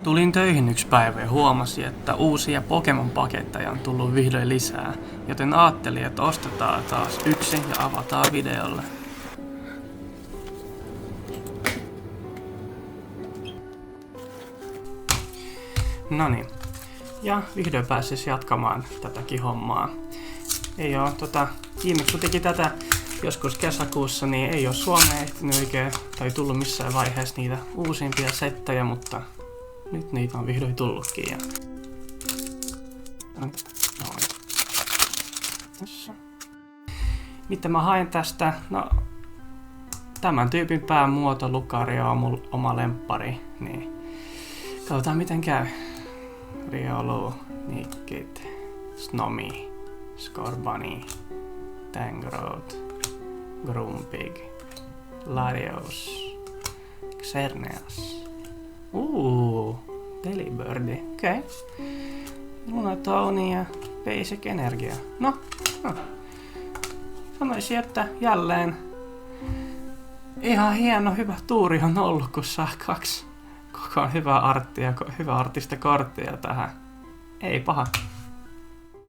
Tulin töihin yksi päivä ja huomasin, että uusia Pokemon-paketteja on tullut vihdoin lisää, joten ajattelin, että ostetaan taas yksi ja avataan videolle. Noniin. Ja vihdoin pääsis jatkamaan tätäkin hommaa. Ei oo viimeksi kun teki tätä joskus kesäkuussa, niin ei oo Suomeen ehtinyt oikein tai tullut missään vaiheessa niitä uusimpia settejä, mutta nyt niitä on vihdoin tullutkin. Ja... Mitä mä haen tästä? No, tämän tyypin päämuoto Lucario on mun oma lemppari, niin katsotaan miten käy. Riolu, Nickit, Snomi, Scorbunny, Tangrowth, Grumpig, Larios, Xerneas. Delibirdi, okei. Lunatoni ja Basic Energia. No. Sanoisin, että jälleen ihan hieno, hyvä tuuri on ollut, kun saa kaksi koko hyvää arttia, hyvä artista korttia tähän. Ei paha.